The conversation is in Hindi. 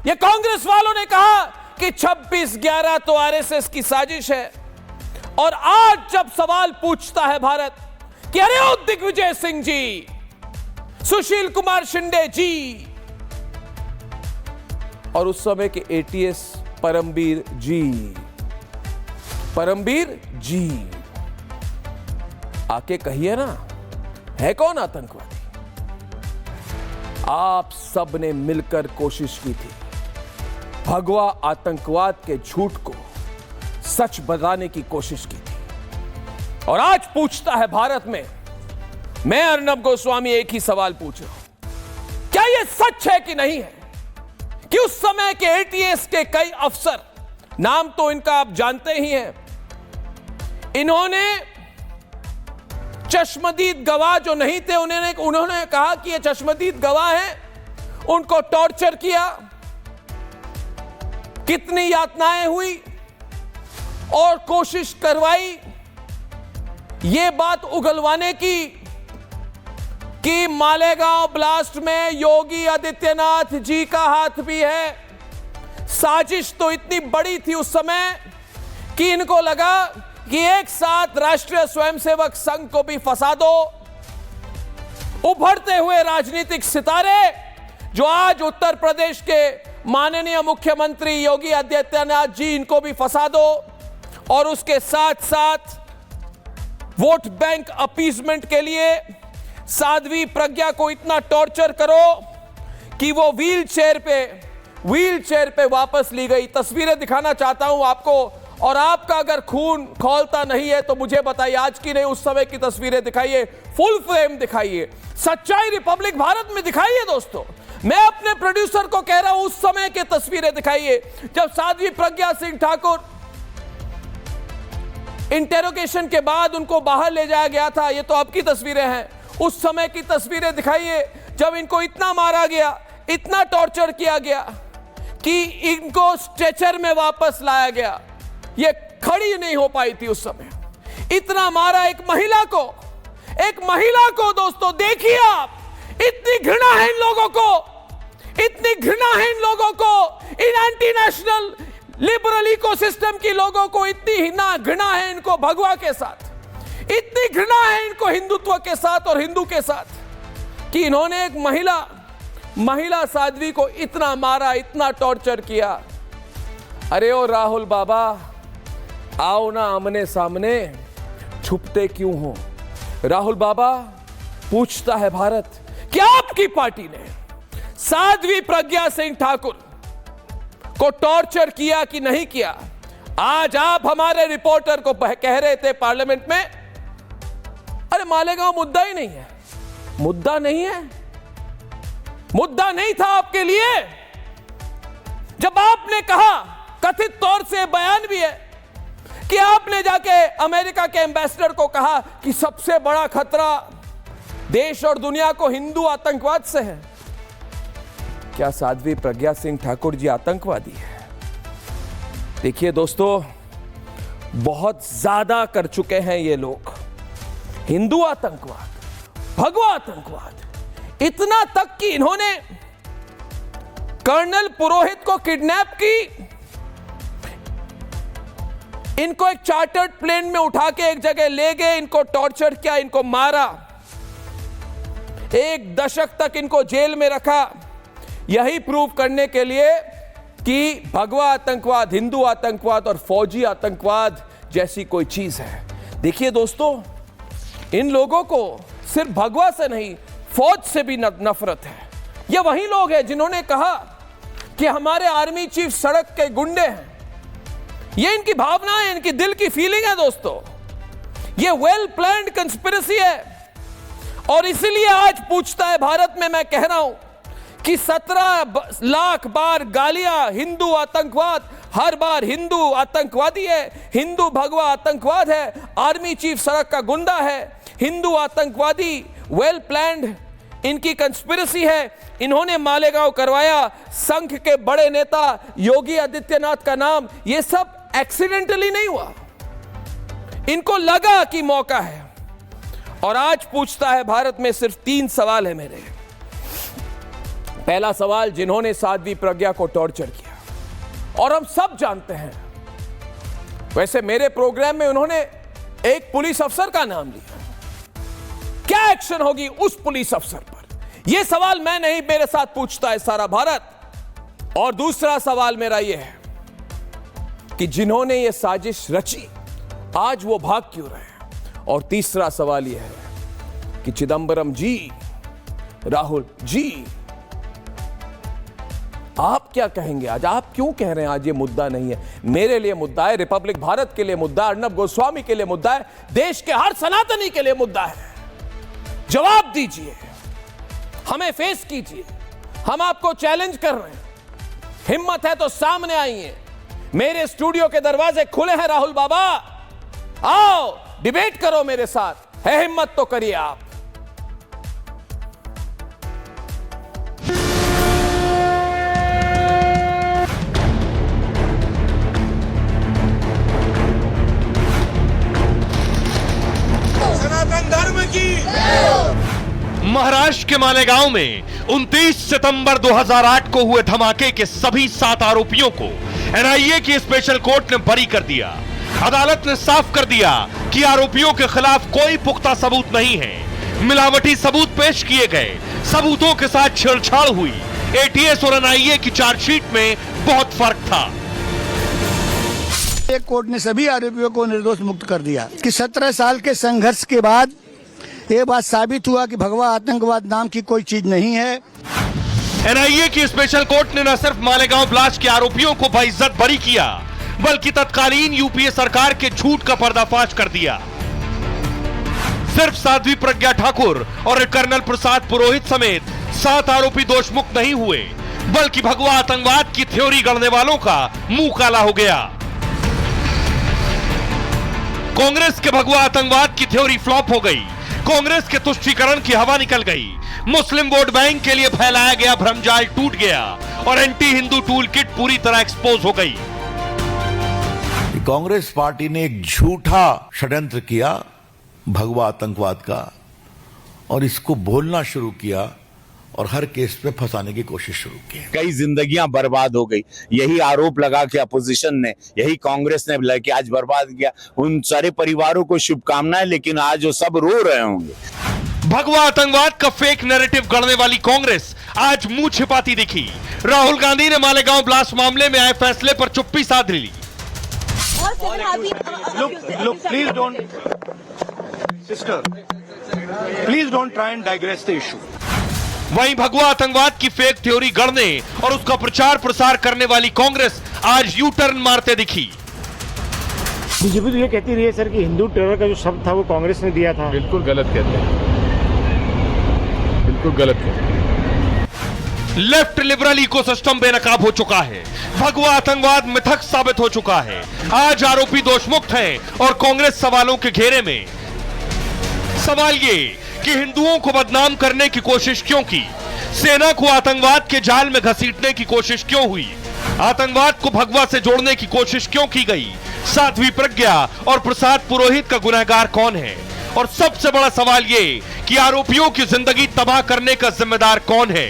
ये कांग्रेस वालों ने कहा कि 26/11 तो आरएसएस की साजिश है। और आज जब सवाल पूछता है भारत कि अरे ओ दिग्विजय सिंह जी, सुशील कुमार शिंदे जी और उस समय के एटीएस परमबीर जी, आके कहिए ना, है कौन आतंकवादी? आप सब ने मिलकर कोशिश की थी भगवा आतंकवाद के झूठ को सच बताने की कोशिश की थी। और आज पूछता है भारत में, मैं अर्नब गोस्वामी एक ही सवाल पूछ रहा हूं, क्या यह सच है कि नहीं है कि उस समय के एटीएस के कई अफसर, नाम तो इनका आप जानते ही हैं, इन्होंने चश्मदीद गवाह जो नहीं थे उन्होंने कहा कि ये चश्मदीद गवाह हैं, उनको टॉर्चर किया, कितनी यातनाएं हुई और कोशिश करवाई ये बात उगलवाने की कि मालेगांव ब्लास्ट में योगी आदित्यनाथ जी का हाथ भी है। साजिश तो इतनी बड़ी थी उस समय कि इनको लगा कि एक साथ राष्ट्रीय स्वयंसेवक संघ को भी फंसा दो। उभरते हुए राजनीतिक सितारे जो आज उत्तर प्रदेश के माननीय मुख्यमंत्री योगी आदित्यनाथ जी, इनको भी फंसा दो और उसके साथ साथ वोट बैंक अपीसमेंट के लिए साध्वी प्रज्ञा को इतना टॉर्चर करो कि वो व्हील चेयर पे वापस ली गई। तस्वीरें दिखाना चाहता हूं आपको, और आपका अगर खून खौलता नहीं है तो मुझे बताइए, आज की नहीं उस समय की तस्वीरें दिखाइए, फुल फ्रेम दिखाइए, सच्चाई रिपब्लिक भारत में दिखाइए। दोस्तों, मैं अपने प्रोड्यूसर को कह रहा हूं उस समय की तस्वीरें दिखाइए जब साध्वी प्रज्ञा सिंह ठाकुर इंटेरोगेशन के बाद उनको बाहर ले जाया गया था। ये तो आपकी तस्वीरें हैं, उस समय की तस्वीरें दिखाइए जब इनको इतना मारा गया, इतना टॉर्चर किया गया कि इनको स्ट्रेचर में वापस लाया गया। ये खड़ी नहीं हो पाई थी उस समय, इतना मारा एक महिला को। दोस्तों देखिए आप, इतनी घृणा है इन लोगों को, इन एंटी नेशनल लिबरल इकोसिस्टम की लोगों को इतनी घृणा है इनको भगवा के साथ, इतनी घृणा है इनको हिंदुत्व के साथ और हिंदू के साथ कि इन्होंने एक महिला साध्वी को इतना मारा, इतना टॉर्चर किया। अरे ओ राहुल बाबा, आओ ना आमने सामने, छुपते क्यों हो? राहुल बाबा, पूछता है भारत, क्या आपकी पार्टी ने साध्वी प्रज्ञा सिंह ठाकुर को टॉर्चर किया कि नहीं किया? आज आप हमारे रिपोर्टर को कह रहे थे पार्लियामेंट में, अरे मालेगांव मुद्दा ही नहीं है। मुद्दा नहीं था आपके लिए। जब आपने कहा, कथित तौर से बयान भी है कि आपने जाके अमेरिका के एम्बेसडर को कहा कि सबसे बड़ा खतरा देश और दुनिया को हिंदू आतंकवाद से है। क्या साध्वी प्रज्ञा सिंह ठाकुर जी आतंकवादी है? देखिए दोस्तों, बहुत ज्यादा कर चुके हैं ये लोग। हिंदू आतंकवाद, भगवा आतंकवाद, इतना तक कि इन्होंने कर्नल पुरोहित को किडनैप की, इनको एक चार्टर्ड प्लेन में उठा के एक जगह ले गए, इनको टॉर्चर किया, इनको मारा, 1 दशक तक इनको जेल में रखा, यही प्रूव करने के लिए कि भगवा आतंकवाद, हिंदू आतंकवाद और फौजी आतंकवाद जैसी कोई चीज है। देखिए दोस्तों, इन लोगों को सिर्फ भगवा से नहीं, फौज से भी नफरत है। ये वही लोग हैं जिन्होंने कहा कि हमारे आर्मी चीफ सड़क के गुंडे हैं। ये इनकी भावना है, इनकी दिल की फीलिंग है दोस्तों। ये वेल प्लान्ड कंस्पिरेसी है। और इसीलिए आज पूछता है भारत में, मैं कह रहा हूं कि 17 लाख बार गालियां हिंदू आतंकवाद, हर बार हिंदू आतंकवादी है, हिंदू भगवा आतंकवाद है, आर्मी चीफ सड़क का गुंडा है, हिंदू आतंकवादी, वेल प्लान्ड इनकी कंस्पिरेसी है। इन्होंने मालेगांव करवाया, संघ के बड़े नेता योगी आदित्यनाथ का नाम, यह सब एक्सीडेंटली नहीं हुआ, इनको लगा कि मौका है। और आज पूछता है भारत में, सिर्फ 3 सवाल है मेरे, पहला सवाल, जिन्होंने साध्वी प्रज्ञा को टॉर्चर किया, और हम सब जानते हैं, वैसे मेरे प्रोग्राम में उन्होंने एक पुलिस अफसर का नाम लिया, क्या एक्शन होगी उस पुलिस अफसर पर? यह सवाल मैं नहीं, मेरे साथ पूछता है सारा भारत। और दूसरा सवाल मेरा यह है कि जिन्होंने यह साजिश रची, आज वो भाग क्यों रहे? और तीसरा सवाल यह है कि चिदंबरम जी, राहुल जी, आप क्या कहेंगे आज? आप क्यों कह रहे हैं आज ये मुद्दा नहीं है? मेरे लिए मुद्दा है, रिपब्लिक भारत के लिए मुद्दा है, अर्नब गोस्वामी के लिए मुद्दा है, देश के हर सनातनी के लिए मुद्दा है। जवाब दीजिए, हमें फेस कीजिए, हम आपको चैलेंज कर रहे हैं। हिम्मत है तो सामने आइए, मेरे स्टूडियो के दरवाजे खुले हैं। राहुल बाबा, आओ डिबेट करो मेरे साथ, है हिम्मत तो करिए आप। सनातन धर्म की। महाराष्ट्र के मालेगांव में 29 सितंबर 2008 को हुए धमाके के सभी 7 आरोपियों को एनआईए की स्पेशल कोर्ट ने बरी कर दिया। अदालत ने साफ कर दिया कि आरोपियों के खिलाफ कोई पुख्ता सबूत नहीं है। मिलावटी सबूत पेश किए गए, सबूतों के साथ छेड़छाड़ हुई। एटीएस और एनआईए की चार्जशीट में बहुत फर्क था। एक कोर्ट ने सभी आरोपियों को निर्दोष मुक्त कर दिया कि 17 साल के संघर्ष के बाद ये बात साबित हुआ कि भगवा आतंकवाद नाम की कोई चीज नहीं है। एनआईए की स्पेशल कोर्ट ने न सिर्फ मालेगांव ब्लास्ट के आरोपियों को बाइज्जत बरी किया, बल्कि तत्कालीन यूपीए सरकार के झूठ का पर्दाफाश कर दिया। सिर्फ साध्वी प्रज्ञा ठाकुर और कर्नल प्रसाद पुरोहित समेत 7 आरोपी दोषमुक्त नहीं हुए, बल्कि भगवा आतंकवाद की थ्योरी गढ़ने वालों का मुंह काला हो गया। कांग्रेस के भगवा आतंकवाद की थ्योरी फ्लॉप हो गई। कांग्रेस के तुष्टीकरण की हवा निकल गई। मुस्लिम वोट बैंक के लिए फैलाया गया भ्रमजाल टूट गया और एंटी हिंदू टूल किट पूरी तरह एक्सपोज हो गई। कांग्रेस पार्टी ने एक झूठा षड्यंत्र किया भगवा आतंकवाद का, और इसको बोलना शुरू किया और हर केस पे फंसाने की कोशिश शुरू की। कई जिंदगियां बर्बाद हो गई। यही आरोप लगा के अपोजिशन ने, यही कांग्रेस ने लगा के आज बर्बाद किया। उन सारे परिवारों को शुभकामनाएं, लेकिन आज वो सब रो रहे होंगे। भगवा आतंकवाद का फेक नैरेटिव गढ़ने वाली कांग्रेस आज मुंह छिपाती दिखी। राहुल गांधी ने मालेगांव ब्लास्ट मामले में आए फैसले पर चुप्पी साध ली। Look, please don't, sister, please don't try and digress the issue. वहीं भगवा आतंकवाद की फेक थ्योरी गढ़ने और उसका प्रचार प्रसार करने वाली कांग्रेस आज यू टर्न मारते दिखी। बीजेपी तो ये कहती रही है सर कि हिंदू टेरर का जो शब्द था वो कांग्रेस ने दिया था। बिल्कुल गलत कहते हैं, बिल्कुल गलत कहते हैं। लेफ्ट लिबरल इकोसिस्टम बेनकाब हो चुका है। भगवा आतंकवाद मिथक साबित हो चुका है। आज आरोपी दोषमुक्त हैं और कांग्रेस सवालों के घेरे में। सवाल ये कि हिंदुओं को बदनाम करने की कोशिश क्यों की? सेना को आतंकवाद के जाल में घसीटने की कोशिश क्यों हुई? आतंकवाद को भगवा से जोड़ने की कोशिश क्यों की गई? साध्वी प्रज्ञा और प्रसाद पुरोहित का गुनहगार कौन है? और सबसे बड़ा सवाल ये कि आरोपियों की जिंदगी तबाह करने का जिम्मेदार कौन है?